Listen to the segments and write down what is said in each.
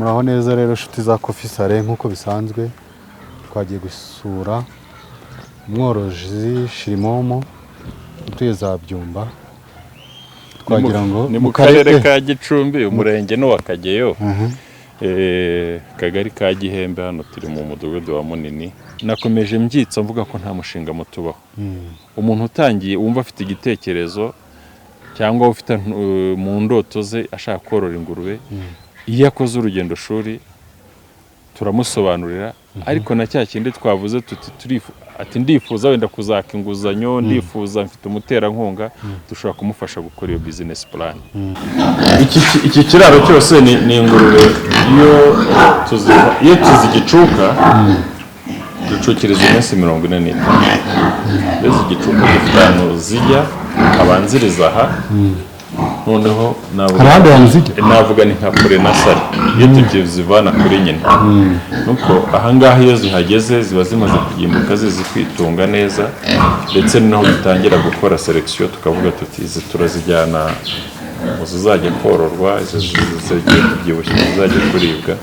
Muraho neza rero nshuti za Coffee Sale nk'uko bisanzwe twagiye gusura umworozi Shirimomo utuye za Byumba twagira ngo ni mu karere ka Gicumbi umurenge no wakageyo kagari ka Gihembe hano turi mu mudugudu wa Munini nakomeje mbyitsa mvuga ko nta mushinga mutubaho umuntu utangiye wumva afite igitekerezo cyangwa ufite mu ndoto ze ashaka korora ingurube iyo akoze urugendo shuri turamusobanurira ariko na cya kindi twavuze ati ndifuza wenda kuzaka inguzanyo ndifuza mfite umuterankunga dushobora kumufasha gukora iyo business plan. Iki kiraro cyose ni ingurube iyo tuzigicuka ducukiriza iminsi 45 iyo zigicuka dufitano zijya abanziriza aha noneho navuga ni nka kure na sari iyo tugizivana kuri nyine nuko ahangaha iyo zihageze ziba zimaze kugimbuka zizi kwitunga neza ndetse naho bitangira gukora selection tukavuga tuti izi turazijyana uzajya kororwa zigiye kubyibushya zizajya kuribwa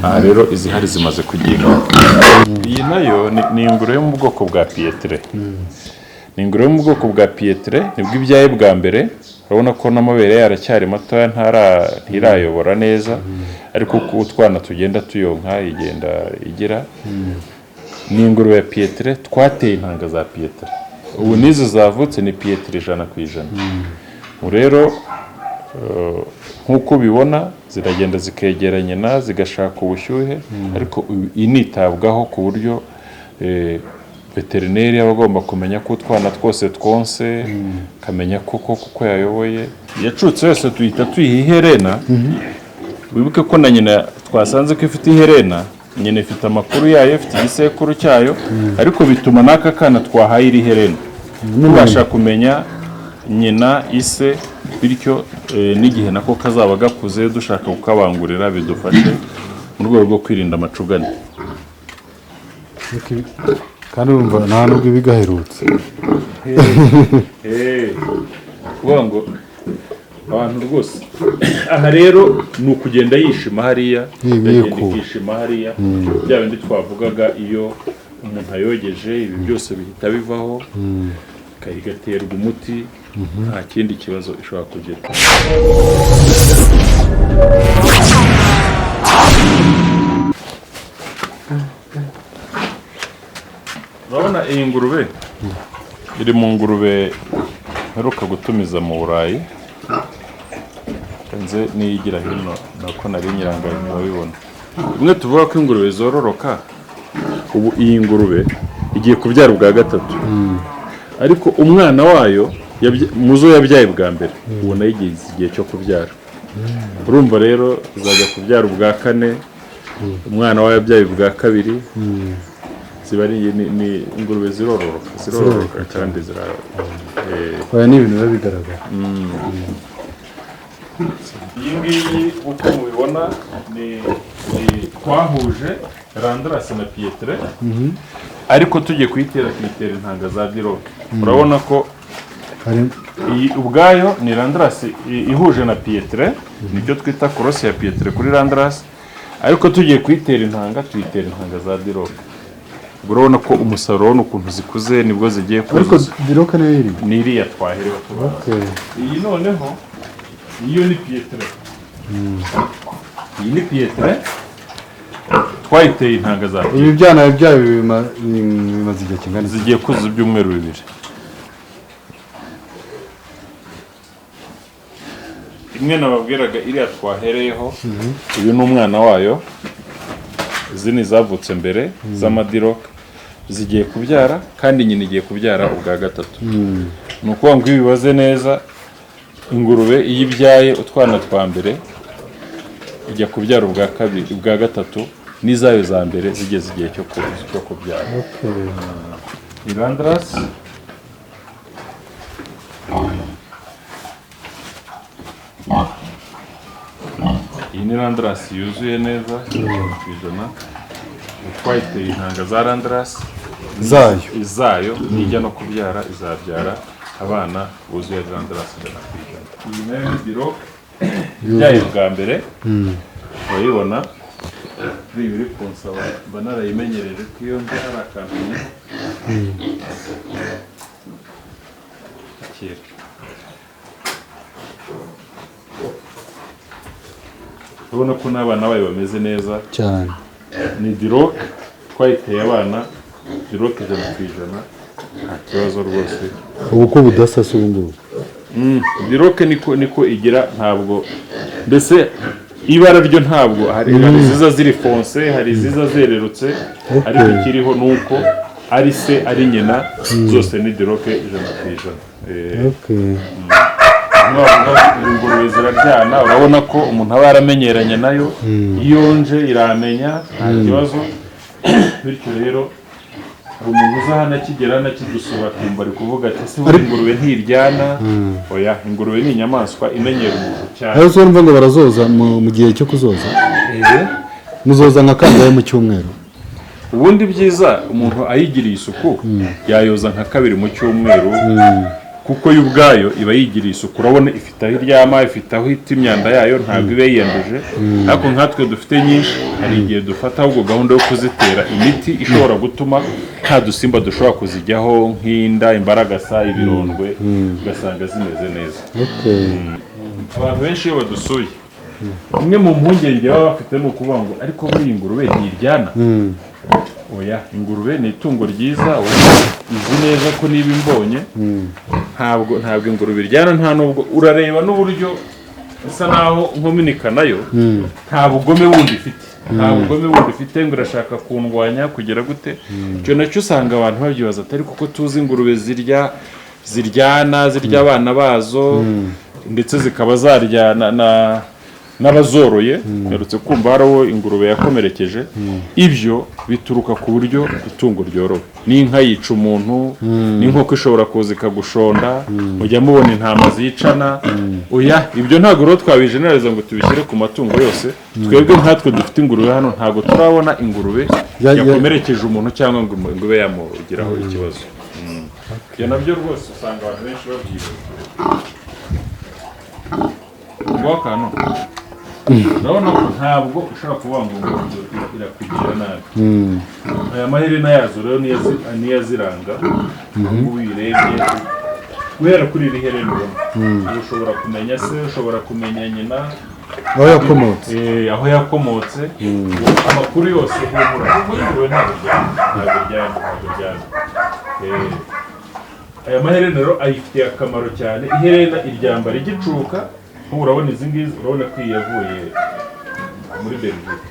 aha rero izi hari zimaze kugimbuka. Iyi nayo ni ingurube yo mu bwoko bwa Pietre ni ingurube yo mu bwoko bwa Pietre nibwo ibyaye bwa mbere urabona ko n'amabere yaracyari matoya ntirayobora neza ariko uko utwana tugenda tuyonka igenda igira ni ingurube ya Pietre twateye intanga za Pietre ubu nizo zavutse ni Pietre 100%. Rero nkuko bibona ziragenda zikegeranya na zigashaka ubushyuhe ariko initabwaho ku buryo veterineri abagomba kumenya ko utwana twose twonse kamenya kuko yayoboye yacutse yose tuhita tuyiherena wibuke ko na nyina twasanze ko ifite iherena nyine ifite amakuru yayo ifite igisekuru cyayo ariko bituma naka kana twahaye iri herena tubasha kumenya nyina ise bityo n'igihe nako kazaba gakuze dushaka kukabangurira bidufashe mu rwego rwo kwirinda amacugane kandi urumva nta nubwo ibigaherutse ngo abantu rwose aha rero ni ukugenda yishima hariya yishima hariya bya bindi twavugaga iyo umuntu ayogeje ibi byose bihita bivaho igaterwa umuti nta kindi kibazo ishobora kugira. Urabona iyi ngurube iri mu ngurube mperuka gutumiza mu Burayi kanze niyigira hino nako nari nyirangaye ntibabibona bimwe tuvuga ko ingurube zororoka ubu iyi ngurube igiye kubyara ubwa gatatu ariko umwana wayo muzo yabyaye bwa mbere ubona yigeze igihe cyo kubyara urumva rero izajya kubyara ubwa kane umwana wayo yabyaye ubwa kabiri ziba ari ni ingurube zirororoka kandi oya ni ibintu bigaragara. Iyi ngiyi uko mubibona ni twahuje Landras na Pietre ariko tugiye kuyitera intanga za Diroke urabona ko iyi ubwayo ni Landras ihuje na Pietre nicyo twita cross ya Pietre kuri Landras ariko tugiye kuyitera intanga tuyitera intanga za Diroke urabona ko umusaruro n'ukuntu zikuze nibwo zigiye kuza ariko Diroke ni iriya twaherewe iyi noneho iyo ni Pietre iyi ni Pietre twayiteye intanga za ibi byana byayo bimaze igihe kingana zigiye kuza ibyumweru 2 imwe nababwiraga iriya twahereyeho uyu ni umwana wayo zini zavutse mbere z'amadiroke zigiye kubyara kandi nyine igiye kubyara ubwa gatatu ni ukuvuga ngo ibibaze neza ingurube iyo ibyaye utwana twa mbere ijya kubyara ubwa kabiri ubwa gatatu n'izayo za mbere zigeze igihe cyo kubyara. Landras iyi ni Landras yuzuye neza kwijana twayiteye intanga za Landras zayo nijya no kubyara izabyara abana buzuye Landras kwijana. Iyi nayo ni Diroke ibyaye bwa mbere urayibona ibi biri kunsaba mba narayimenyereje ko iyo nzi hari akantu kera urabona ko n'abana bayo bameze neza cyane. ni diroke twayiteye abana diroke 100%, nta kibazo rwose. ubu ko budasasa ubu ngubu diroke niko igira, ntabwo mbese ibara ryo ntabwo hari ziza ziri fonse, hari ziza zererutse, ariko ikiriho nuko ari se ari nyina zose ni diroke 100%. ingurube ziraryana, urabona ko umuntu aba yaramenyeranye nayo, iyo nje iramenya nta kibazo. Bityo rero hari umuntu uza hano akigera nakidusura akumva ari kuvuga ati ese buri ingurube ntiryana. Oya, ingurube ni inyamaswa imenyera umuntu cyane. aho uzumva ngo barazoza mu gihe cyo kuzoza, muzoza nka kangahe mu cyumweru? Ubundi byiza umuntu ayigiriye isuku yayoza nka 2 mu cyumweru, kuko yo ubwayo iba yigiriye isuku. Urabona ifite aho iryama, ifite aho ita imyanda yayo, ntabwo iba yiyanduje. Ariko nkatwe dufite nyinshi, hari igihe dufata ahubwo gahunda yo kuzitera imiti ishobora gutuma nta dusimba dushobora kuzijyaho nk'inda, imbaragasa, ibirondwe, ugasanga zimeze neza. Abantu benshi iyo badusuye, imwe mu mpungenge baba bafite ni ukuvuga ngo ariko buriya ingurube ntiryana. Oya, ingurube ni itungo ryiza, uzi neza ko niba imbonye ntabwo ingurube iryana. Nta nubwo urareba n'uburyo isa naho nkominika nayo, nta bugome bundi ifite, ngo irashaka kundwanya kugera gute. icyo nacyo usanga abantu babyibaza atari kuko tuzi ingurube ziryana, zirya abana bazo, ndetse zikaba zaryana n'abazoroye. Mperutse kumva hariho ingurube yakomerekeje. Ibyo bituruka ku buryo itungo ryorowe. N'inka yica umuntu, n'inkoko ishobora kuza ikagushonda, mujya mubona intama zicana. Oya, ibyo ntabwo rero twabijeneraliza ngo tubishyire ku matungo yose. Twebwe nkatwe dufite ingurube hano ntabwo turabona ingurube yakomerekeje umuntu cyangwa ngo ingurube yamugiraho ikibazo. Ibyo nabyo rwose usanga abantu benshi babyibaza. Akantu urabona ko ntabwo ushobora kuvuga ngo irakugirira nabi. Aya maherena yazo rero niyo aziranga. Ubu uyirebye guhera kuri iri herena ubona ushobora kumenya se, ushobora kumenya nyina aho yakomotse, amakuru yose humura. Ingurube ntabwo ryana. Aya maherena rero ayifitiye akamaro cyane. Iherena iryambara igicuka. Nk'ubu urabona izi ngizi, urabona ko yavuye muri Belgique.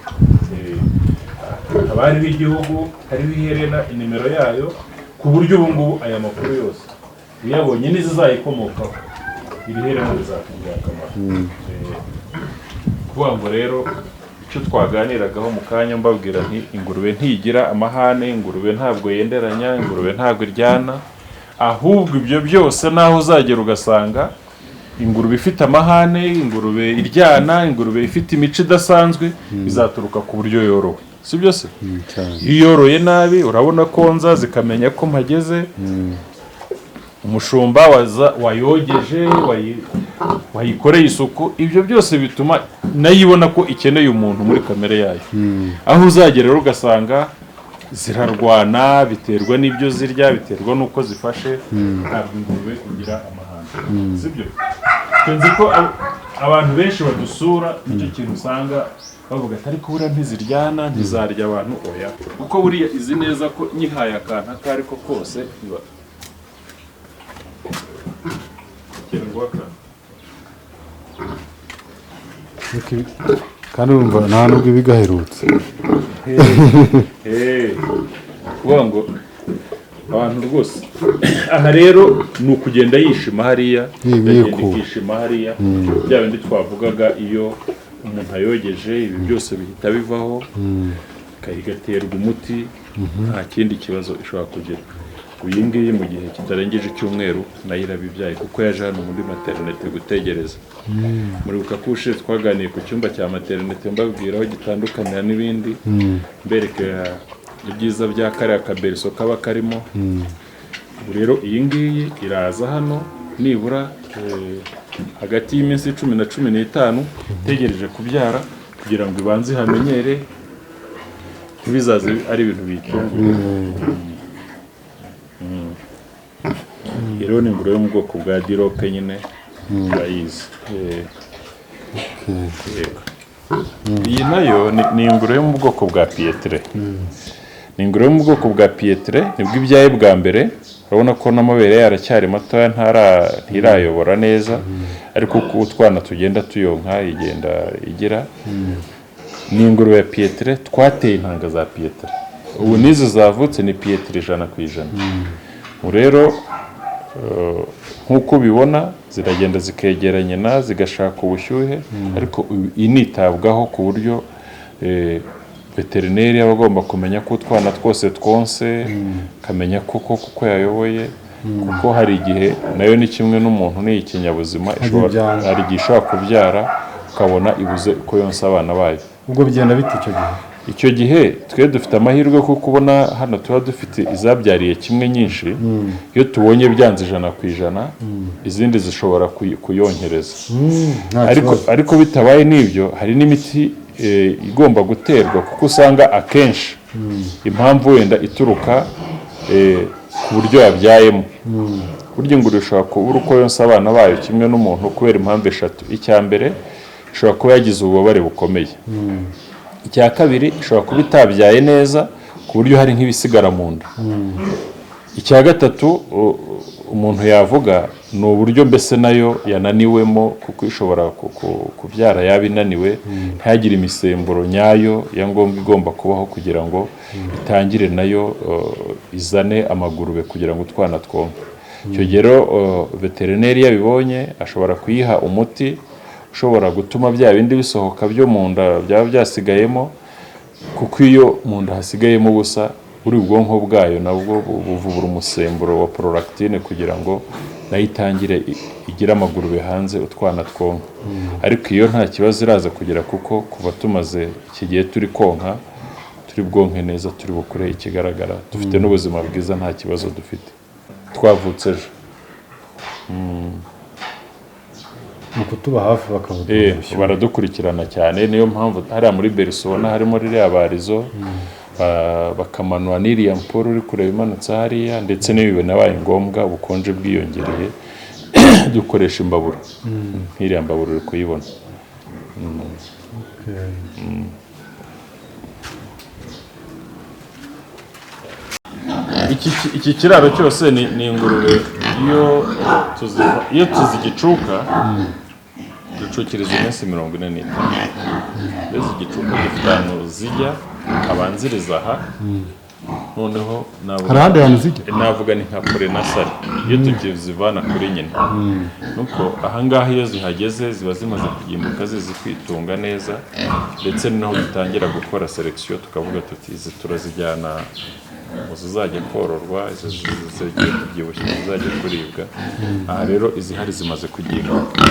Haba hariho igihugu, hariho iherena, inimero yayo, ku buryo ubu ngubu aya makuru yose uyabonye n'izizayikomokaho, iri herena rizakugirira akamaro. Kuvuga ngo rero icyo twaganiragaho mu kanya mbabwira nti ingurube ntigira amahane, ingurube ntabwo yenderanya, ingurube ntabwo iryana. Ahubwo ibyo byose naho uzagera ugasanga ingurube ifite amahane, ingurube iryana, ingurube ifite imico idasanzwe, bizaturuka ku buryo yorowe. Si byo se? Iyo yoroye nabi, urabona konza zikamenya ko mpageze, umushumba wayogeje, wayikoreye isuku, ibyo byose bituma nayo ibona ko ikeneye umuntu muri kamere yayo. Aho uzagera rero ugasanga zirarwana, biterwa n'ibyo zirya, biterwa n'uko zifashe. Ntabwo ingurube igira amahane. Si byo? Nzi ko abantu benshi badusura nicyo kintu usanga bavuga ati ariko buriya ntiziryana, ntizarya abantu. Oya, kuko buriya izi neza ko nyihaye akantu ako ari ko kose iba kandi urumva nta nubwo iba igaherutse. kuvuga ngo abantu rwose aha rero ni ukugenda yishima hariya, yagenda ikishima hariya. Bya bindi twavugaga, iyo umuntu ayogeje ibi byose bihita bivaho, igaterwa umuti, nta kindi kibazo ishobora kugira. Iyi ngiyi mu gihe kitarengeje icyumweru nayo irabibyaye, kuko yaje hano muri maternete gutegereza. Muribuka ko ushize twaganiye ku cyumba cya maternete mbabwira aho gitandukanira n'ibindi, mberekera ibyiza bya kariya kaberiso kaba karimo. Rero iyi ngiyi iraza hano nibura hagati y'iminsi 10 na 15 itegereje kubyara, kugira ngo ibanze ihamenyere ntibizaze ari ibintu bitunguye. Rero ni ingurube yo mu bwoko bwa dirope nyine urayizi. Iyi nayo ni ingurube yo mu bwoko bwa pietre. Ni ingurube yo mu bwoko bwa pietre, nibwo ibyaye bwa mbere. Urabona ko n'amabere yaracyari matoya ntirayobora neza, ariko uko utwana tugenda tuyonka igenda igira. Ni ingurube ya pietre, twateye intanga za pietre. Ubu nizo zavutse ni pietre 100%. Rero nk'uko ubibona ziragenda zikegera nyina zigashaka ubushyuhe, ariko initabwaho ku buryo veterineri aba agomba kumenya ko utwana twose twonse, kamenya kuko yayoboye, kuko hari igihe nayo ni kimwe n'umuntu ni ikinyabuzima, hari igihe ishobora kubyara ukabona ibuze uko yonsa abana bayo. Ubwo bigenda bite icyo gihe? Icyo gihe twe dufite amahirwe kuko kubona hano tuba dufite izabyariye kimwe nyinshi, iyo tubonye byanze 100%, izindi zishobora kuyonkereza. Ariko bitabaye n'ibyo, hari n'imiti igomba guterwa, kuko usanga akenshi impamvu wenda ituruka ku buryo yabyayemo. Burya ingurube ishobora kubura uko yonsa abana bayo kimwe n'umuntu kubera impamvu 3. Icya mbere ishobora kuba yagize ububabare bukomeye. Icya kabiri ishobora kuba itabyaye neza ku buryo hari nk'ibisigara mu nda. Icya gatatu umuntu yavuga ni uburyo mbese nayo yananiwemo, kuko ishobora kubyara yaba inaniwe ntihagire imisemburo nyayo ya ngombwa igomba kubaho kugira ngo itangire nayo izane amagurube kugira ngo utwana twonke. Icyo gihe veterineri yabibonye ashobora kuyiha umuti ushobora gutuma bya bindi bisohoka byo mu nda byaba byasigayemo, kuko iyo mu nda hasigayemo ubusa buri ubwonko bwayo nabwo buvubura umusemburo wa prolactine kugira ngo nayo itangire igire amagurube hanze utwana twonka. Ariko iyo nta kibazo iraza kugira, kuko kuva tumaze iki gihe turi konka turi bwonke neza, turi bukure ikigaragara, dufite n'ubuzima bwiza, nta kibazo dufite. Twavutse ejo. Mu kutuba hafi bakavuga baradukurikirana cyane, niyo mpamvu hariya muri Bersona harimo ririya barizo, bakamanura n'iriya mporo uri kureba imanutse hariya, ndetse n'ibibe nabaye ngombwa ubukonje bwiyongereye dukoresha imbabura. Nk'iriya mbabura uri kuyibona. Iki kiraro cyose ni ingurube iyo tuzigicuka ducukiriza iminsi 45. Mbese igicuka gifite ahantu zijya abanziriza aha, noneho hari ahandi hantu zijya, navuga ni nka porenasari iyo tukizivana kuri nyina. Nuko ahangaha iyo zihageze ziba zimaze kugimbuka zizi kwitunga neza, ndetse naho dutangira gukora selection tukavuga tuti izi turazijyana mu zizajya kororwa, izi zigiye kubyibushya zizajya kuribwa. Aha rero izihari zimaze kugimbuka.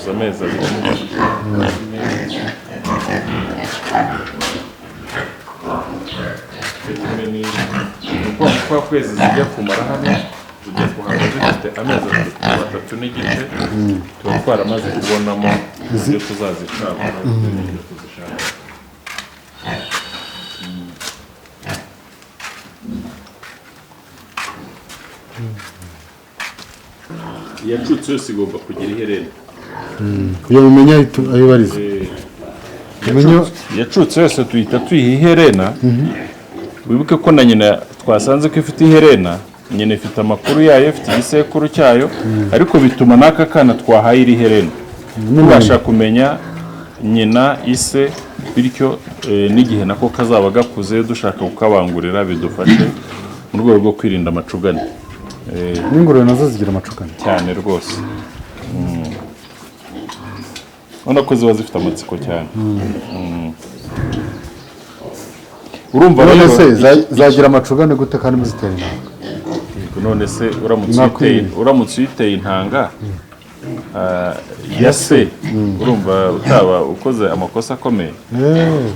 Amezi abiri kwa kwezi zijya kumara hano, tujya kuhava zifite amezi 3 n'igice, tuba twaramaze kubonamo ibyo tuzazishaka. Iyacutse yose igomba kugira iherena kugira ngo umenye ayo barize. Iyacutse yose tuhita tuyiha iherena. Wibuke ko na nyina twasanze ko ifite iherena, nyina ifite amakuru yayo, ifite igisekuru cyayo, ariko bituma n'aka kana twahaye iri herena tubasha kumenya nyina ise, bityo n'igihe nako kazaba gakuze dushaka kukabangurira bidufashe mu rwego rwo kwirinda amacugane. N'ingurube nazo zigira amacugane cyane rwose. Ubona ko ziba zifite amatsiko cyane. Urumva rero se zagira amacugane gute kandi muzitera intanga? None se uramutse uyiteye intanga ya se urumva utaba ukoze amakosa akomeye.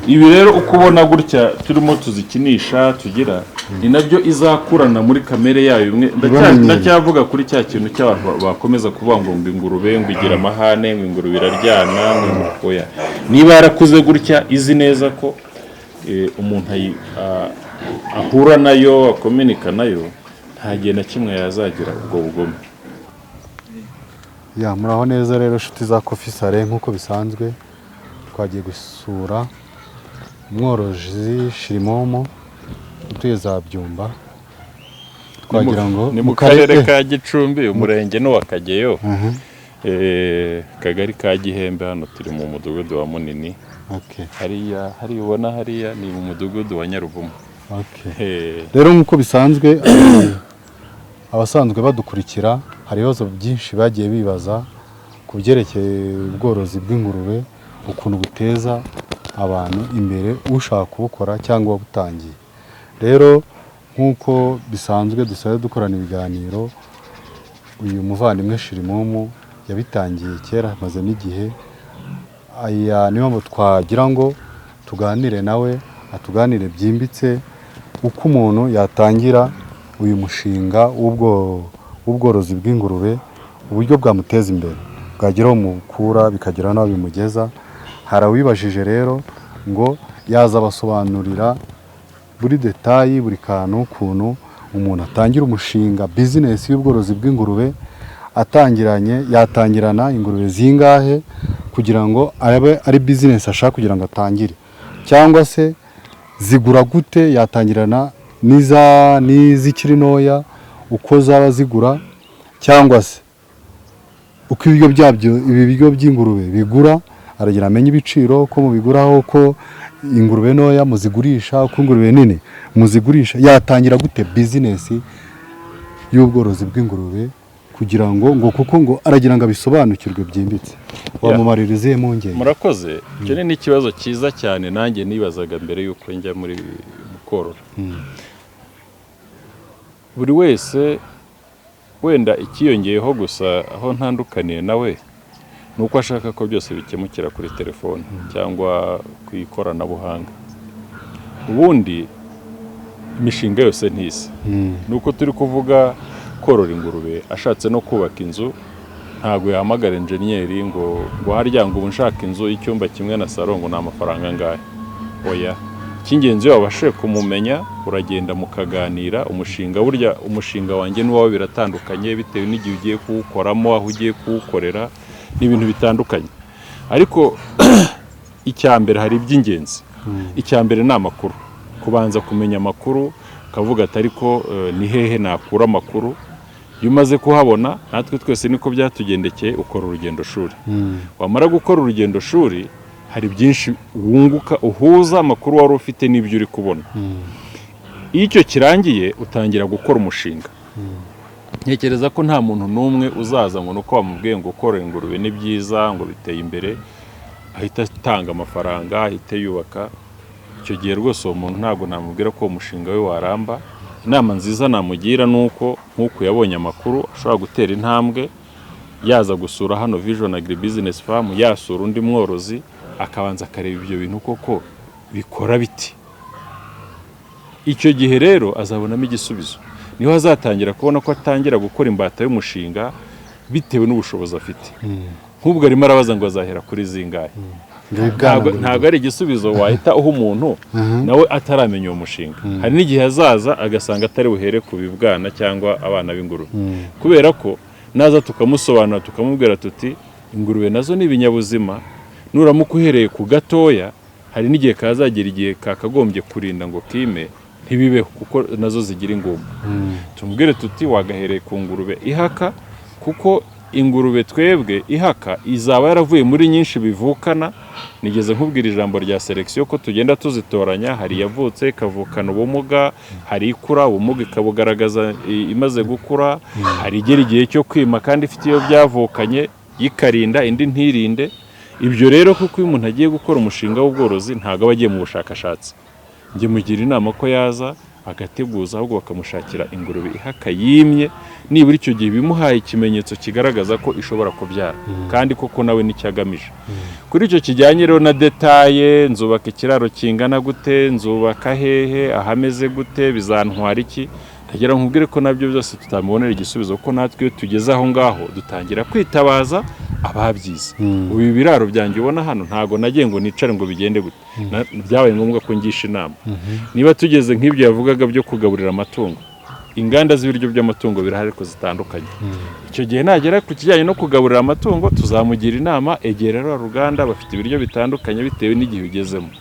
Ibi rero uko ubona gutya turimo tuzikinisha tugira ni nabyo izakurana muri kamere yayo imwe. Ndacyavuga kuri cya kintu cy'abantu bakomeza kuvuga ngo ingurube ngo igira amahane, ngo ingurube iraryana, ngo oya. Niba yarakuze gutya izi neza ko umuntu ahura nayo akominika nayo, nta gihe na kimwe yazagira ubwo bugome. Muraho neza rero inshuti za Coffee Sale, nk'uko bisanzwe twagiye gusura umworozi Shirimomo utuye za Byumba. Twagira ngo ni mu karere ka Gicumbi, umurenge no wakageyo, kagari ka Gihembe. Hano turi mu mudugudu wa Munini. Hariya ubona hariya ni mu mudugudu wa Nyaruvumu. Rero nk'uko bisanzwe abasanzwe badukurikira hari ibibazo byinshi bagiye bibaza ku byerekeye ubworozi bw'ingurube, ukuntu buteza abantu imbere, ushaka kubukora cyangwa butangiye. Rero nk'uko bisanzwe dusabe dukorana ibiganiro, uyu muvandimwe Shirimomo yabitangiye kera maze n'igihe. Niyo mpamvu twagira ngo tuganire nawe, atuganire byimbitse uko umuntu yatangira uyu mushinga w'ubworozi bw'ingurube, uburyo bwamuteza imbere, bwageraho mukura bikagera naho bimugeza. Hari abibajije rero ngo yaza basobanurira buri detayi, buri kantu, ukuntu umuntu atangira umushinga business y'ubworozi bw'ingurube, yatangirana ingurube zingahe kugira ngo abe ari business ashaka kugira ngo atangire, cyangwa se zigura gute, yatangirana n'izikiri ntoya uko zaba zigura, cyangwa se uko ibi bigo by'ingurube bigura, aragira amenye ibiciro ko mubiguraho, ko ingurube ntoya muzigurisha, uko ingurube nini muzigurisha. Yatangira gute business y'ubworozi bw'ingurube kugira ngo kuko ngo aragira ngo abisobanukirwe byimbitse. Wamumaririze mu ngenge. Murakoze. Icyo ni ikibazo cyiza cyane nanjye nibazaga mbere yuko njya muri korora. Buri wese wenda ikiyongeyeho gusa aho ntandukaniye nawe nuko ashaka ko byose bikemukira kuri telefone cyangwa ku ikoranabuhanga. Ubundi imishinga yose ntisi. Nuko turi kuvuga korora ingurube, ashatse no kubaka inzu ntago yahamagara enjeniyeri ngo harya ngo unshaka inzu y'icyumba kimwe na salon ngo n'amafaranga ngahe. Oya, cy'ingenzi wabashe kumumenya, uragenda mukaganira umushinga. Burya umushinga wanjye n'uwawe biratandukanye bitewe n'igihe ugiye kuwukoramo, aho ugiye kuwukorera, n'ibintu bitandukanye. Ariko icyambere hari iby'ingenzi. Icyambere ni amakuru, kubanza kumenya amakuru, kavuga ati ariko ni hehe nakura amakuru. Iyo umaze kuhabona, natwe twese niko byatugendekeye, ukora urugendo shuri. Wamara gukora urugendo shuri, hari byinshi wunguka, uhuza amakuru wari ufite n'ibyo uri kubona. Iyo icyo kirangiye utangira gukora umushinga. Ntekereza ko nta muntu n'umwe uzaza ngo nuko wamubwiye ngo korora ingurube ni byiza, ngo biteye imbere, ahita atanga amafaranga, ahita yubaka. Icyo gihe rwose uwo muntu ntabwo namubwira ko uwo mushinga we waramba. Inama nziza namugira nuko nk'uko yabonye amakuru ashobora gutera intambwe, yaza gusura hano Vision Agri Business Farm, yasura undi mworozi, akabanza akareba ibyo bintu koko bikora biti. Icyo gihe rero azabonamo igisubizo. Niho azatangira kubona ko atangira gukora imbata y'umushinga bitewe n'ubushobozi afite. Nk'ubwo arimo arabaza ngo azahera kuri zingahe. Ntabwo ari igisubizo wahita uha umuntu nawe ataramenya uwo mushinga. Hari n'igihe azaza agasanga atari buhere ku bibwana cyangwa abana b'ingurube, kubera ko naza tukamusobanura tukamubwira tuti ingurube nazo ni ibinyabuzima, nuramuka uhereye ku gatoya hari n'igihe kazagera igihe kakagombye kurinda ngo kime ntibibeho kuko nazo zigira ingumba. Tumubwire tuti wagahereye ku ngurube ihaka, kuko ingurube twebwe ihaka izaba yaravuye muri nyinshi bivukana. Nigeze nkubwira ijambo rya selection ko tugenda tuzitoranya, hari yavutse ikavukana ubumuga, hari ikura ubumuga ikabugaragaza imaze gukura, hari igera igihe cyo kwima kandi ifite iyo byavukanye yikarinda indi ntirinde. Ibyo rero kuko iyo umuntu agiye gukora umushinga w'ubworozi ntago aba agiye mu bushakashatsi. Njye mugira inama ko yaza agateguza ahubwo bakamushakira ingurube ihaka yimye nibura icyo gihe bimuhaye ikimenyetso kigaragaza ko ishobora kubyara kandi koko nawe nicyo agamije. Kuri icyo kijyanye rero na detaye, nzubaka ikiraro kingana gute, nzubaka hehe, ahameze gute, bizantwara iki, ndagira nkubwire ko nabyo byose tutamubonera igisubizo, kuko natwe iyo tugeze aho ngaho dutangira kwitabaza ababyize. Ubu biraro byanjye ubona hano ntago nagiye ngo nicare ngo bigende gute, byabaye ngombwa ko ngisha inama. Niba tugeze nk'ibyo yavugaga byo kugaburira amatungo, inganda z'ibiryo by'amatungo birahari ko zitandukanye. Icyo gihe nagera ku kijyanye no kugaburira amatungo tuzamugira inama, egera rero ruganda bafite ibiryo bitandukanye bitewe n'igihe ugezemo.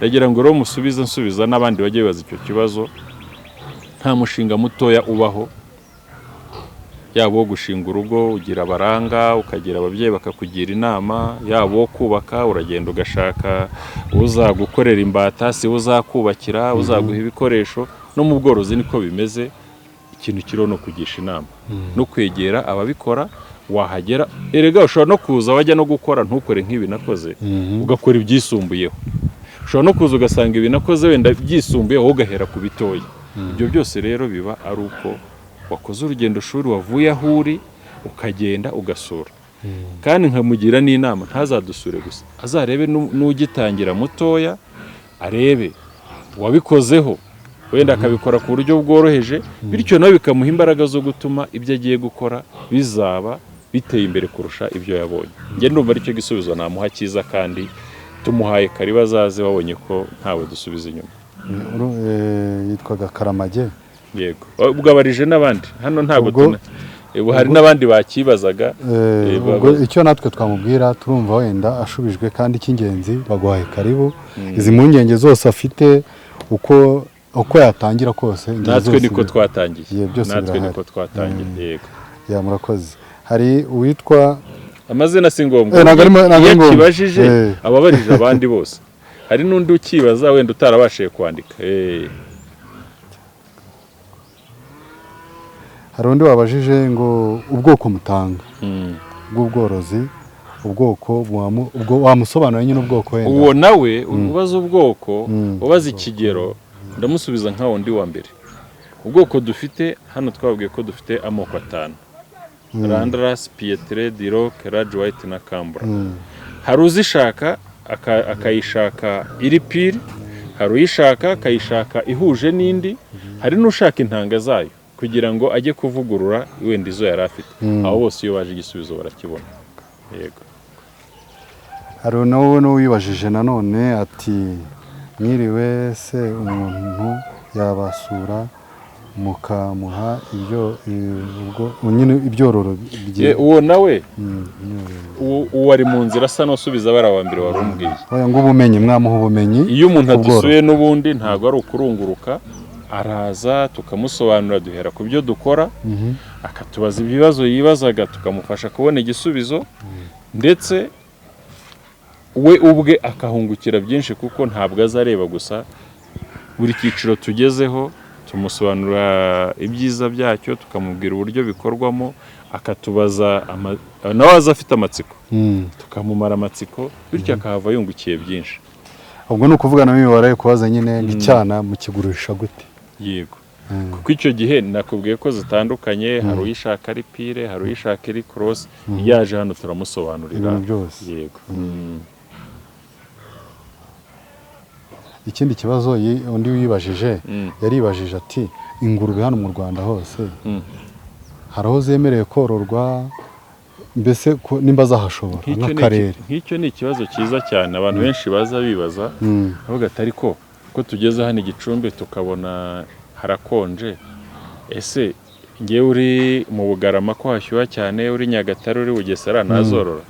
Ndagira ngo rero nsubiza n'abandi bagiye bibaza icyo kibazo, nta mushinga mutoya ubaho, yaba wo gushinga urugo ugira abaranga, ukagira ababyeyi bakakugira inama, yaba wo kubaka uragenda ugashaka uzagukorera imbata, si uzakubakira, uzaguha ibikoresho. No mu bworozi niko bimeze, ikintu kiriho no kugisha inama no kwegera ababikora. Wahagera erega ushobora no kuza wajya no gukora ntukore nk'ibi nakoze, ugakora ibyisumbuyeho. Ushobora no kuza ugasanga ibi nakoze wenda byisumbuyeho ugahera ku bitoya. Ibyo byose rero biba ari uko wakoze urugendo shuri, wavuye aho uri ukagenda ugasura. Kandi nkamugira n'inama ntazadusure gusa, azarebe n'ugitangira mutoya, arebe wabikozeho wenda akabikora ku buryo bworoheje, bityo nawe bikamuha imbaraga zo gutuma ibyo agiye gukora bizaba biteye imbere kurusha ibyo yabonye. Njye ndumva aricyo gisubizo namuha cyiza, kandi tumuhaye kariba azaze babonye ko ntawe dusubiza inyuma. Yitwaga Karamage. Yego, ubwabarije n'abandi hano ntabwo hari n'abandi bakibazaga. Icyo natwe twamubwira turumva wenda ashubijwe, kandi cy'ingenzi baguhaye karibu. Izi mpungenge zose afite uko yatangira kose, natwe niko twatangiye. Natwe niko twatangiye. Yego. Ya murakoze. Hari uwitwa amazina si ngombwa, iyo kibajije ababarije abandi bose. Hari n'undi ukibaza wenda utarabashije kwandika. Hari undi wabajije ngo ubwoko mutanga bw'ubworozi, ubwoko wamusobanura nyine ubwoko wenda. Uwo nawe ubaza ubwoko, ubaza ikigero, ndamusubiza nka wundi wa mbere. Ubwoko dufite hano twabwiye ko dufite amoko 5: Landrace, Pietre, Duroc, Large White na Cambra. Hari uzishaka akayishaka iri pire, hari uyishaka akayishaka ihuje n'indi, hari n'ushaka intanga zayo kugira ngo ajye kuvugurura wenda izo yari afite. Aho bose iyo baje igisubizo barakibona. Yego. Hari n'uwibajije nanone ati mwiriwe se, umuntu yabasura mukamuha ibyororo bye. Uwo nawe uwo ari mu nzira asa n'usubiza bari abambere wari umbwiye. Oya ngo ubumenyi, mwamuha ubumenyi. Iyo umuntu adusuye n'ubundi ntago ari ukurunguruka, araza tukamusobanurira, duhera ku byo dukora, akatubaza ibibazo yibazaga tukamufasha kubona igisubizo, ndetse we ubwe akahungukira byinshi, kuko ntabwo azareba gusa. Buri cyiciro tugezeho tumusobanurira ibyiza byacyo, tukamubwira uburyo bikorwamo, akatubaza nawe aza afite amatsiko, tukamumara amatsiko, bityo akahava yungukiye byinshi. Ubwo ni ukuvuga na mibare kubaza nyine icyana mukigurisha gute. Yego. Kuko icyo gihe nakubwiye ko zitandukanye, hari uyishaka ari pire, hari uyishaka ari cross, yaje hano turamusobanurira byose. Yego. Ikindi kibazo undi wibajije, yaribajije ati ingurube hano mu Rwanda hose hari aho zemerewe kororwa, mbese nimba zahashobora nk'akarere. Nk'icyo ni ikibazo cyiza cyane abantu benshi baza bibaza, avuga ati ariko ko tugeze hano Gicumbi tukabona harakonje, ese ngewe uri mu Bugarama ko hashyuha cyane, uri Nyagatare, uri Bugesera nazorora?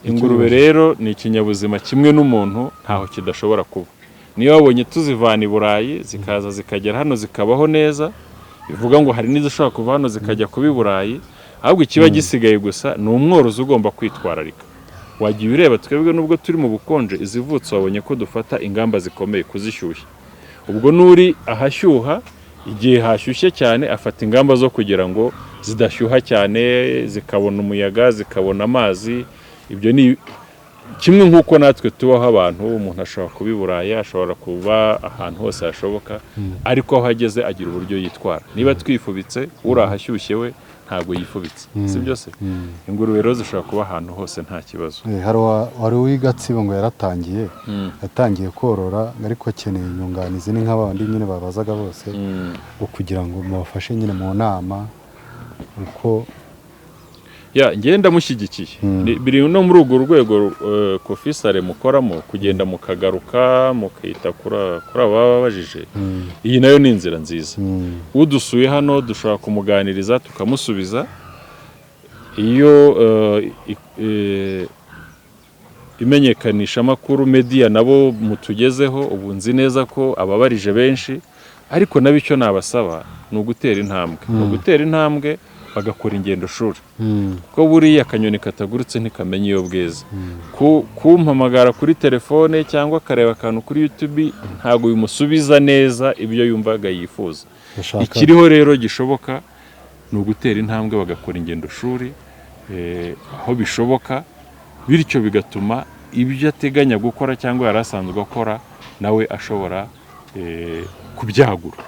Ingurube rero ni ikinyabuzima kimwe n'umuntu, ntaho kidashobora kuba. Niyo wabonye tuzivana i Burayi zikaza zikagera hano zikabaho neza, bivuga ngo hari n'izishobora kuva hano zikajya kuba i Burayi, ahubwo ikiba gisigaye gusa ni umworozi ugomba kwitwararika. Wagiye ureba twebwe nubwo turi mu bukonje, izivutse wabonye ko dufata ingamba zikomeye kuzishyushya. Ubwo nuri ahashyuha, igihe hashyushye cyane afata ingamba zo kugira ngo zidashyuha cyane, zikabona umuyaga, zikabona amazi. Ibyo kimwe nk'uko natwe tubaho abantu, umuntu ashobora kuba i Burayi, ashobora kuba ahantu hose hashoboka, ariko aho ageze agira uburyo yitwara. Niba twifubitse urahashyushye we ntabwo yifubitse, si byose. Ingurube rero zishobora kuba ahantu hose nta kibazo. hari uw'igatsibo ngo yatangiye korora, ariko akeneye inyunganizi ni nk'abandi nyine babazaga bose, kugira ngo mubafashe nyine mu nama uko ngenda mushyigikiye. Biri no muri urwo rwego Kofisare mukoramo, kugenda mukagaruka mukita kuri aba babajije. Iyi nayo ni inzira nziza. Udusuye hano dushobora kumuganiriza tukamusubiza. Iyo imenyekanisha makuru media nabo mutugezeho, ubu nzi neza ko ababarije benshi, ariko nabicyo nabasaba ni ugutera intambwe, bagakora ingendo shuri. Ko buriya akanyoni katagurutse ntikamenya iyo bweze. Kumpamagara kuri telefone cyangwa akareba akantu kuri YouTube ntabwo bimusubiza neza ibyo yumvaga yifuza. Ikiriho rero gishoboka ni ugutera intambwe, bagakora ingendo shuri aho bishoboka, bityo bigatuma ibyo ateganya gukora cyangwa yari asanzwe akora nawe ashobora kubyagura.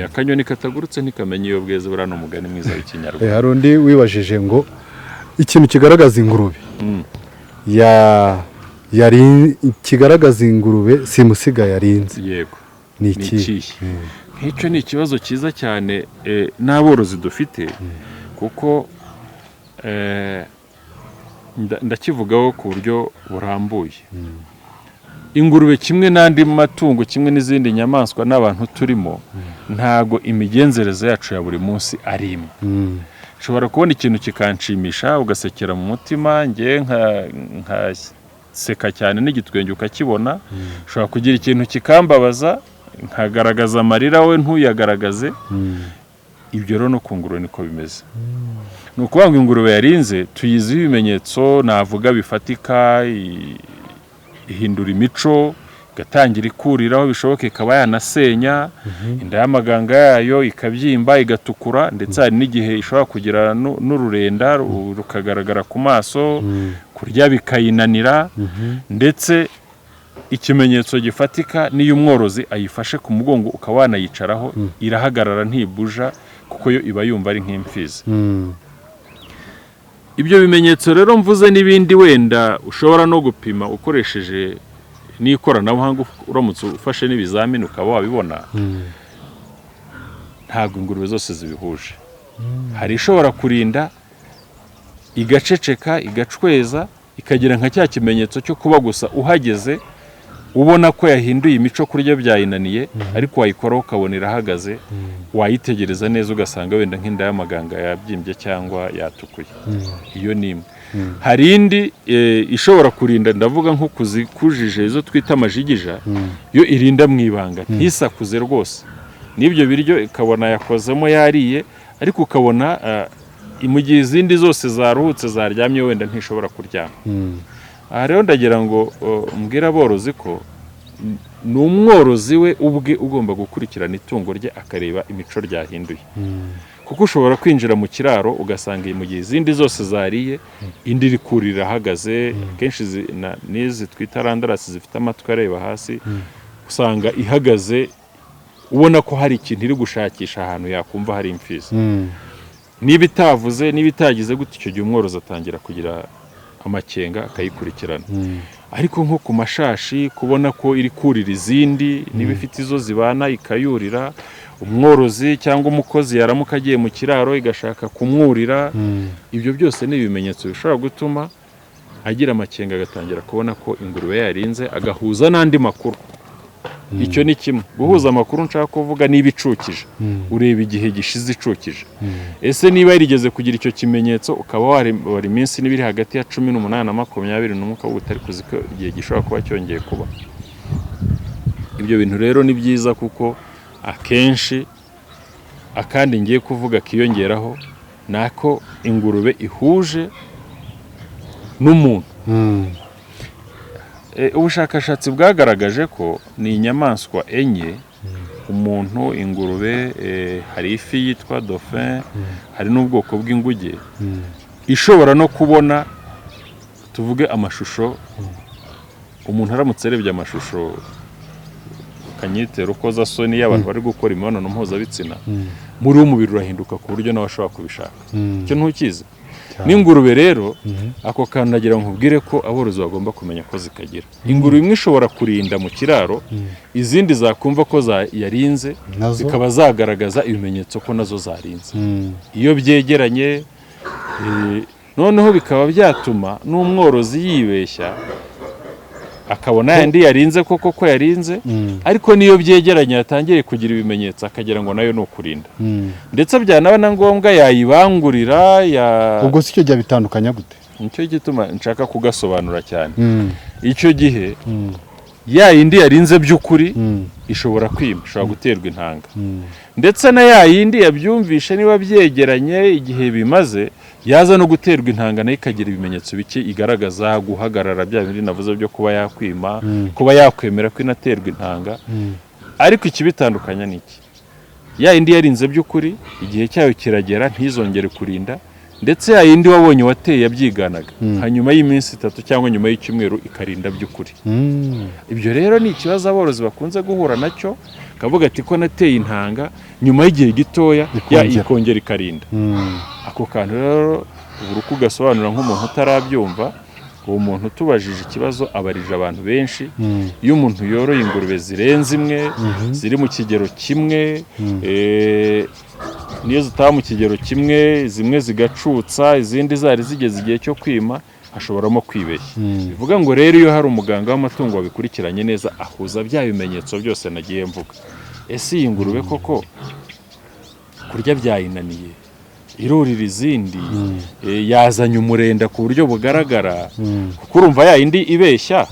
Akanyoni katagurutse ntikamenya iyo bweze, buriya ni umugani mwiza w'ikinyarwanda. Hari undi wibajije ngo ikintu kigaragaza ingurube kigaragaza ingurube simusiga yarinze. Yego, ni iki? Nk'icyo ni ikibazo cyiza cyane n'aborozi dufite, kuko ndakivugaho ku buryo burambuye. Ingurube kimwe n'andi matungo, kimwe n'izindi nyamaswa n'abantu turimo, ntago imigenzereze yacu ya buri munsi ari imwe. Ushobora kubona ikintu kikanshimisha ugasekera mu mutima, nge nkaseka cyane n'igitwenge ukakibona. Ushobora kugira ikintu kikambabaza nkagaragaza amarira, we ntuyagaragaze. Ibyo rero no ku ngurube niko bimeze. Ni ukuvuga ngo ingurube yarinze tuyiziho ibimenyetso navuga bifatika, ihindura imico, igatangira ikurira aho bishoboka, ikaba yanasenya, inda y'amaganga yayo ikabyimba igatukura, ndetse hari n'igihe ishobora kugira n'ururenda rukagaragara ku maso, kurya bikayinanira. Ndetse ikimenyetso gifatika n'iyo umworozi ayifashe ku mugongo ukaba wanayicaraho, irahagarara ntibuja, kuko yo iba yumva ari nk'imfizi. Ibyo bimenyetso rero mvuze n'ibindi wenda ushobora no gupima ukoresheje n'ikoranabuhanga, uramutse ufashe n'ibizamini ukaba wabibona, ntabwo ingurube zose zibihuje. Hari ishobora kurinda igaceceka, igacweza, ikagira nka cya kimenyetso cyo kuba gusa uhageze ubona ko yahinduye imico, kurya byayinaniye, ariko wayikoraho ukabona irahagaze, wayitegereza neza ugasanga wenda nk'inda y'amaganga yabyimbye cyangwa yatukuye. Iyo ni imwe. Hari indi ishobora kurinda, ndavuga nko kuzikujije izo twita amajigija, yo irinda mu ibanga, ntisakuze rwose. N'ibyo biryo ikabona yakozemo yariye, ariko ukabona mu gihe izindi zose zaruhutse zaryamye wenda ntishobora kuryama. Aha rero ndagira ngo mbwira aborozi ko ni umworozi we ubwe ugomba gukurikirana itungo rye, akareba imico ryahinduye. Kuko ushobora kwinjira mu kiraro ugasanga mu gihe izindi zose zariye, indi iri kurira ahagaze. Kenshi n'izi twita randarasi zifite amatwi areba hasi, usanga ihagaze ubona ko hari ikintu iri gushakisha ahantu yakumva hari imfizi. Niba itavuze, niba itagize gute, icyo gihe umworozi atangira kugira amakenga, akayikurikirana. Ariko nko ku mashashi kubona ko iri kurira izindi, niba ifite izo zibana ikayurira, umworozi cyangwa umukozi yaramuka agiye mu kiraro igashaka kumwurira, ibyo byose ni ibimenyetso bishobora gutuma agira amakenga, agatangira kubona ko ingurube yarinze, agahuza n'andi makuru. Icyo ni kimwe. Guhuza amakuru nshaka kuvuga niba icukije, ureba igihe gishize icukije. Ese niba yarigeze kugira icyo kimenyetso, ukaba wari iminsi n'ibiri hagati ya 18 na 21, ukaba utari kuzi ko igihe gishobora kuba cyongeye kuba. Ibyo bintu rero ni byiza, kuko akenshi akandi ngiye kuvuga kiyongeraho nako ingurube ihuje n'umuntu. Ubushakashatsi bwagaragaje ko ni inyamaswa enye, umuntu, ingurube, hari ifi yitwa dauphin, hari n'ubwoko bw'inguge, ishobora no kubona tuvuge amashusho umuntu aramutse arebye amashusho kanyitera ukoza soni y'abantu bari gukora imibonano mpuzabitsina muri umubiri urahinduka ku buryo nawe ashobora kubishaka icyo ntukizi n'ingurube rero ako kantu nagira ngo nkubwire ko aborozi bagomba kumenya ko zikagira ingurube imwe ishobora kurinda mu kiraro izindi zakumva ko yarinze zikaba zagaragaza ibimenyetso ko nazo zarinze iyo byegeranye noneho bikaba byatuma n'umworozi yibeshya akabona yandi yarinze koko ko yarinze ariko niyo byegeranye yatangiye kugira ibimenyetso akagira ngo nayo ni ukurinda ndetse byanaba na ngombwa yayibangurira ubwo si cyo gihe bitandukanya gute nicyo gituma nshaka kugasobanura cyane icyo gihe ya yindi yarinze by'ukuri ishobora kwima ishobora guterwa intanga ndetse na ya yindi yabyumvishe niba byegeranye igihe bimaze yaza no guterwa intanga nayo ikagira ibimenyetso bike igaragaza guhagarara bya bindi navuze byo kuba yakwima kuba yakwemera ko inaterwa intanga ariko ikibitandukanya ni iki ya yindi yarinze by'ukuri igihe cyayo kiragera ntizongere kurinda ndetse ya yindi wabonye wateye yabyiganaga hanyuma y'iminsi 3 cyangwa nyuma y'icyumweru ikarinda by'ukuri ibyo rero ni ikibazo aborozi bakunze guhura nacyo kavuga ati ko nateye intanga nyuma y'igihe gitoya ikongera ikarinda ako kantu rero ubura uko ugasobanura nk'umuntu utarabyumva uwo muntu tubajije ikibazo abarije abantu benshi iyo umuntu yoroye ingurube zirenze imwe ziri mu kigero kimwe niyo zitaba mu kigero kimwe zimwe zigacutsa izindi zari zigeze igihe cyo kwima hashoboramo kwibeshya bivuga ngo rero iyo hari umuganga w'amatungo wabikurikiranye neza ahuza bya bimenyetso byose nagiye mvuga ese iyi ngurube koko kurya byayinaniye irurira izindi yazanye umurenda ku buryo bugaragara kuko urumva ya indi ibeshya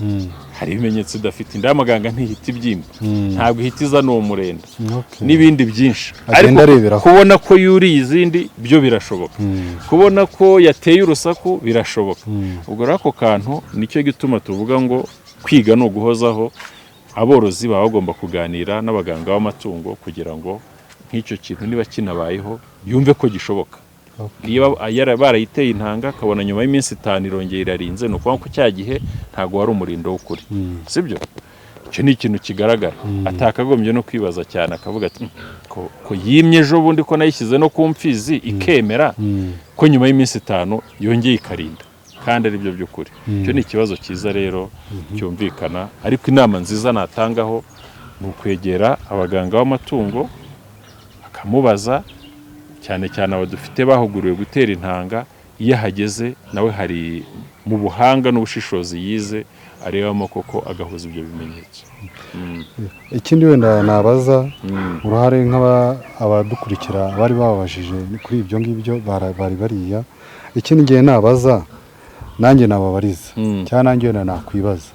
hari ibimenyetso idafite inda y'amaganga ntihita ibyimba ntabwo ihita izana uwo murenda n'ibindi byinshi ariko kubona ko yuriye izindi byo birashoboka kubona ko yateye urusaku birashoboka ubwo rero ako kantu nicyo gituma tuvuga ngo kwiga ni uguhozaho aborozi baba bagomba kuganira n'abaganga b'amatungo kugira ngo nk'icyo kintu niba kinabayeho yumve ko gishoboka niba barayiteye intanga akabona nyuma y'iminsi 5 irongera irarinze ni ukuvuga ko cya gihe ntabwo wari umurindo w'ukuri sibyo icyo ni ikintu kigaragara atakagombye no kwibaza cyane akavuga ati ko yimye ejo bundi ko nayishyize no ku mfizi ikemera ko nyuma y'iminsi 5 yongeye ikarinda kandi ari byo by'ukuri icyo ni ikibazo cyiza rero cyumvikana ariko inama nziza natangaho ni ukwegera abaganga b'amatungo akamubaza cyane cyane abo dufite bahuguriwe gutera intanga iyo ahageze nawe hari mu buhanga n'ubushishozi yize arebamo koko agahuza ibyo bimenyetso ikindi wenda nabaza uruhare nk'abadukurikira bari bababajije kuri ibyo ngibyo bari bariya ikindi ngiye nabaza nanjye nababariza cyangwa nanjye wenda nakwibaza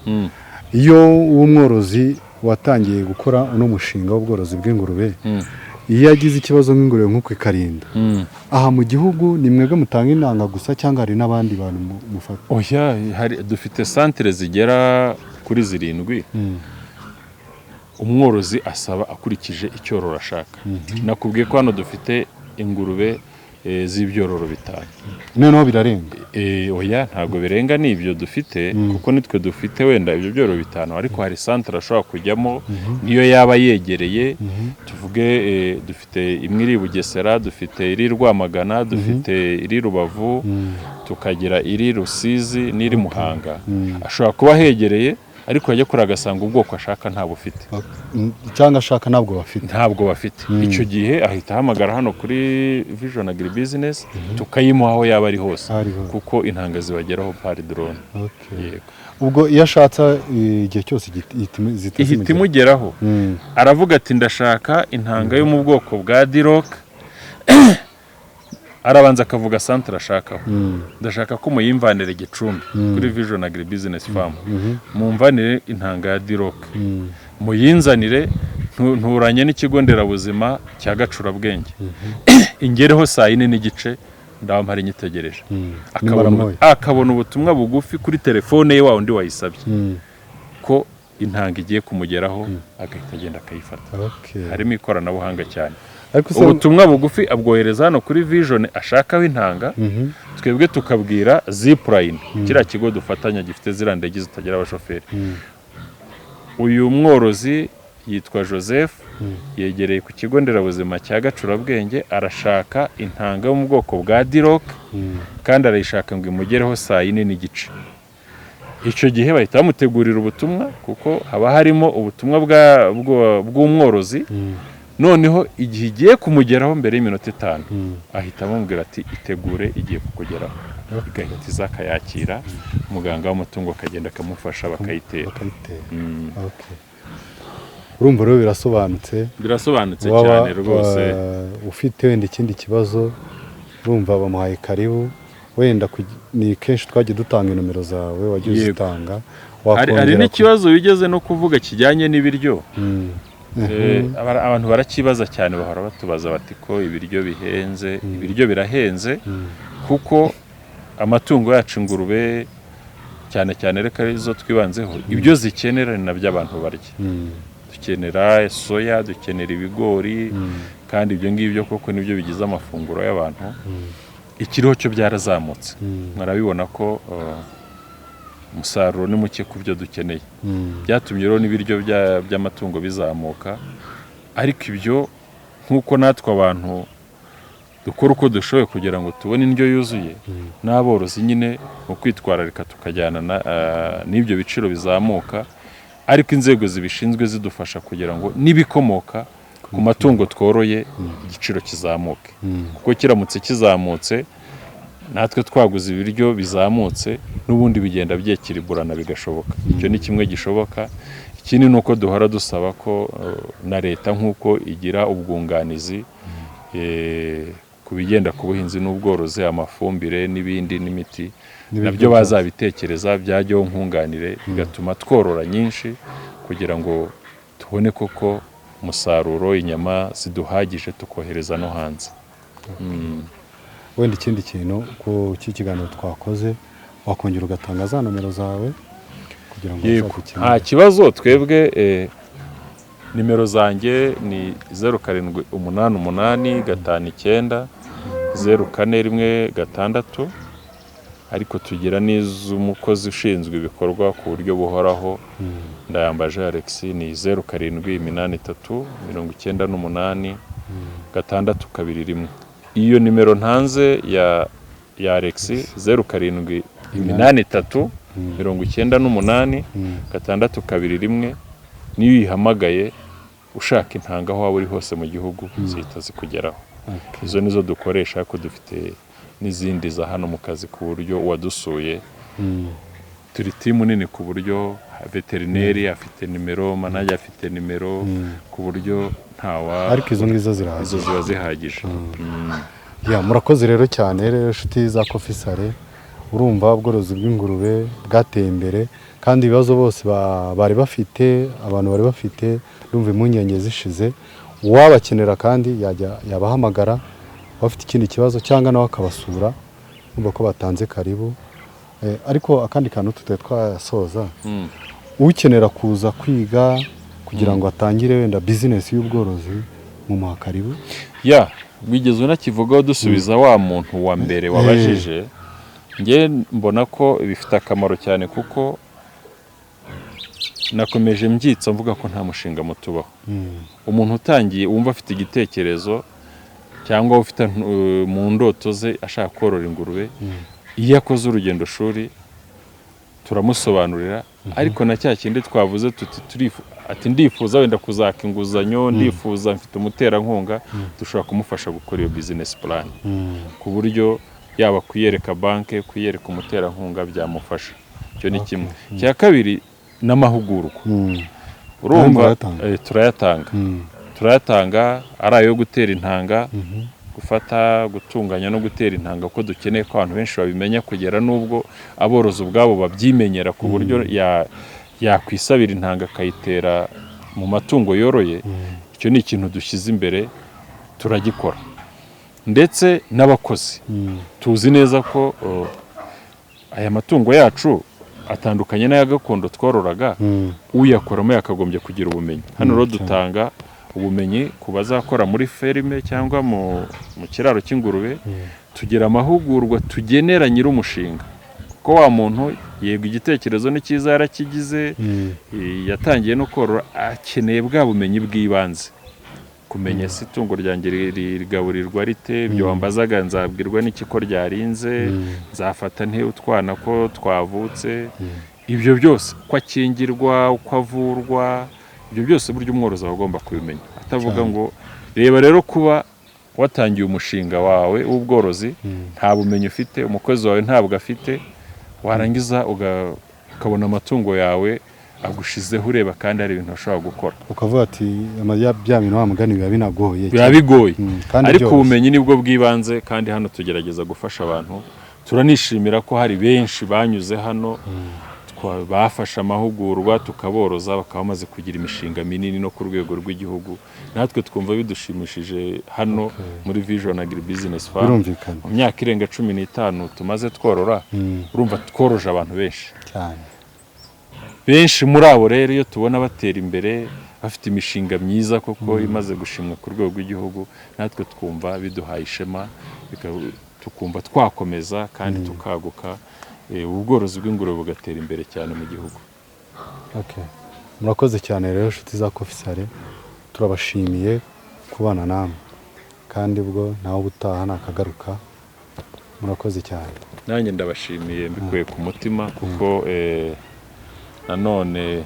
iyo umworozi watangiye gukora uno mushinga w'ubworozi bw'ingurube iyo yagize ikibazo nk'ingurube nk'uko ikarinda aha mu gihugu ni mwebwe mutanga intanga gusa cyangwa hari n'abandi bantu mufata oya dufite santere zigera kuri 7 umworozi asaba akurikije icyororo ashaka nakubwiye ko hano dufite ingurube z'ibyororo 5 noneho birarenga oya ntabwo birenga n'ibyo dufite kuko nitwe dufite wenda ibyo byororo 5 ariko hari santere ashobora kujyamo niyo yaba yegereye tuvuge dufite imwe iri Bugesera dufite iri Rwamagana dufite iri Rubavu tukagira iri Rusizi n'iri Muhanga ashobora kuba hegereye ariko yajya kuri agasanga ubwoko ashaka ntabwo ufite cyangwa ashaka ntabwo bafite icyo gihe ahita ahamagara hano kuri Vision Agribusiness tukayimuha aho yaba ari hose kuko intanga zibageraho par drone ubwo iyo ashatse igihe cyose ihita imugeraho aravuga ati ndashaka intanga yo mu bwoko bwa Diroc arabanza akavuga santere ashakaho ndashaka ko muyimvanire Gicumbi kuri Vision Agribusiness Farm mumvanire intanga ya Diroc muyinzanire nturanye n'ikigo nderabuzima cya Gacurabwenge ingereho 4:30 ndaba mpari nyitegereje akabona ubutumwa bugufi kuri telefone ye wa undi wayisabye ko intanga igiye kumugeraho agahita agenda akayifata harimo ikoranabuhanga cyane ubutumwa bugufi abwohereza hano kuri Vision ashakaho intanga twebwe tukabwira Zipline kiriya kigo dufatanya gifite ziriya ndege zitagira abashoferi. Uyu mworozi yitwa Joseph yegereye ku kigo nderabuzima cya Gacurabwenge arashaka intanga yo mu bwoko bwa Dirok kandi arayishaka ngo imugereho saa 4:30. Icyo gihe bahita bamutegurira ubutumwa kuko haba harimo ubutumwa bw'umworozi. Noneho igihe igiye kumugeraho mbere y'iminota 5 ahita amubwira ati itegure igiye kukugeraho, igahita izakayakira muganga w'amatungo akagenda akamufasha bakayitera. Urumva rero birasobanutse cyane rwose. Ufite wenda ikindi kibazo urumva bamuhaye karibu, wenda ni kenshi twagiye dutanga nomero zawe wagiye uzitanga. Hari n'ikibazo bigeze no kuvuga kijyanye n'ibiryo. Abantu barakibaza cyane, bahora batubaza bati ko ibiryo bihenze. Ibiryo birahenze kuko amatungo yacu ingurube cyane cyane reka izo twibanzeho ibyo zikenera ni nabyo abantu barya. Dukenera soya, dukenera ibigori, kandi ibyo ngibyo koko nibyo bigize amafunguro y'abantu. Ikiriho cyo byarazamutse, mwarabibona ko umusaruro ni muke ku byo dukeneye. Byatumye rero n'ibiryo by'amatungo bizamuka, ariko ibyo nk'uko natwe abantu dukora uko dushoboye kugira ngo tubone indyo yuzuye, n'aborozi nyine mu kwitwararika tukajyana n'ibyo biciro bizamuka, ariko inzego zibishinzwe zidufasha kugira ngo n'ibikomoka ku matungo tworoye igiciro kizamuke. Kuko kiramutse kizamutse natwe twaguze ibiryo bizamutse n'ubundi bigenda byekiriburana bigashoboka. Icyo ni kimwe gishoboka. Ikindi ni uko duhora dusaba ko na leta nk'uko igira ubwunganizi ku bigenda ku buhinzi n'ubworozi, amafumbire n'ibindi n'imiti, nabyo bazabitekereza byajyaho nkunganire bigatuma tworora nyinshi kugira ngo tubone koko umusaruro, inyama ziduhagije tukohereza no hanze. Wenda ikindi kintu ku kiganiro twakoze wakongera ugatanga za nomero zawe kugira ngo nta kibazo. Twebwe nimero zanjye ni 0788590416, ariko tugira n'iz'umukozi ushinzwe ibikorwa ku buryo buhoraho Ndayambaje Alex ni 0798986621. Iyo nimero ntanze ya Alex 0788986621 niyo uyihamagaye ushaka intanga aho waba uri hose mu gihugu zihita zikugeraho. Izo nizo dukoresha, ko dufite n'izindi za hano mu kazi ku buryo wadusuye turi timu nini ku buryo veterineri afite nimero, manager afite nimero, ku buryo ariko izo ngizo ziba zihagije. Murakoze rero cyane rero inshuti za Kofisare. Urumva ubworozi bw'ingurube bwateye imbere, kandi ibibazo bose bari bafite, abantu bari bafite, urumva impungenge zishize. Uwabakenera kandi yabahamagara bafite ikindi kibazo, cyangwa nawe akabasura, urumva ko batanze karibu. Ariko akandi kantu tutari twasoza, ukenera kuza kwiga kugira ngo atangire wenda business y'ubworozi mu makaribu. Bigeze unakivugaho dusubiza wa muntu wa mbere wabajije. Nge mbona ko bifite akamaro cyane, kuko nakomeje mbyitsa mvuga ko nta mushinga mutubaho. Umuntu utangiye wumva afite igitekerezo cyangwa ufite mu ndoto ze ashaka korora ingurube, iyo akoze urugendo shuri turamusobanurira, ariko na cya kindi twavuze ati ndifuza wenda kuzaka inguzanyo, ndifuza mfite umuterankunga, dushobora kumufasha gukora iyo business plan ku buryo yaba kuyereka banke, kuyereka umuterankunga byamufasha. Icyo ni kimwe. Cya kabiri n'amahugurwa. Urumva turayatanga ari ayo gutera intanga, gufata, gutunganya no gutera intanga, ko dukeneye ko abantu benshi babimenya, kugera n'ubwo aborozi ubwabo babyimenyera ku buryo yakwisabira intanga akayitera mu matungo yoroye. Icyo ni ikintu dushyize imbere, turagikora. Ndetse n'abakozi tuzi neza ko aya matungo yacu atandukanye n'aya gakondo twororaga, uyakoramo yakagombye kugira ubumenyi. Hano rero dutanga ubumenyi ku bazakora muri ferme cyangwa mu kiraro cy'ingurube, tugira amahugurwa tugenera nyir'umushinga, kuko wa muntu yego igitekerezo ni cyiza yarakigize, yatangiye no korora, akeneye bwa bumenyi bw'ibanze, kumenya si itungo ryanjye rigaburirwa rite, ibyo wambazaga nzabwirwa n'iki ko ryarinze, nzafata nte utwana ko twavutse, ibyo byose uko akingirwa, uko avurwa, ibyo byose buryo umworozi aba agomba kubimenya, atavuga ngo reba rero kuba watangiye umushinga wawe w'ubworozi nta bumenyi ufite, umukozi wawe ntabwo afite, warangiza ukabona amatungo yawe agushizeho ureba kandi hari ibintu ashobora gukora, ukavuga ati bya bintu wa mugani biba binagoye, biba bigoye, ariko ubumenyi nibwo bw'ibanze. Kandi hano tugerageza gufasha abantu, turanishimira ko hari benshi banyuze hano, bafashe amahugurwa tukaboroza, bakaba bamaze kugira imishinga minini no ku rwego rw'igihugu, natwe twumva bidushimishije hano muri Vision Agribusiness Farm. Mu myaka irenga 15 tumaze tworora, urumva tworoje abantu benshi cyane. Benshi muri abo rero iyo tubona batera imbere, bafite imishinga myiza koko imaze gushimwa ku rwego rw'igihugu, natwe twumva biduhaye ishema, tukumva twakomeza kandi tukaguka, ubworozi bw'ingurube bugatera imbere cyane mu gihugu. Murakoze cyane rero inshuti za Coffee Sale, turabashimiye kubana namwe, kandi ubwo nawe ubutaha nakagaruka. Murakoze cyane. Nanjye ndabashimiye mbikuye ku mutima, kuko nanone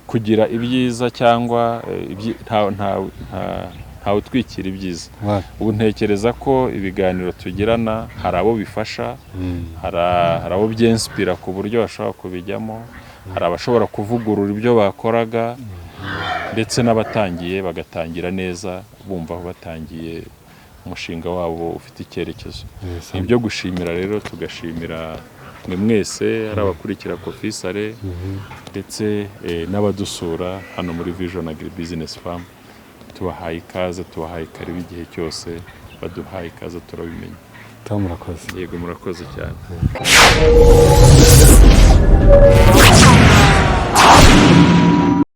kugira ibyiza cyangwa ntawe utwikira ibyiza. Ubu ntekereza ko ibiganiro tugirana hari abo bifasha, hari abo byinspira ku buryo bashobora kubijyamo, hari abashobora kuvugurura ibyo bakoraga, ndetse n'abatangiye bagatangira neza, bumva aho batangiye umushinga wabo ufite icyerekezo. Ibyo gushimira rero, tugashimira mwe mwese, hari abakurikira Coffee Sale ndetse n'abadusura hano muri Vision Agribusiness Farm. Tubahaye ikaze, tubahaye karibu igihe cyose, baduhaye ikaze turabimenya. Murakoze. Yego murakoze cyane.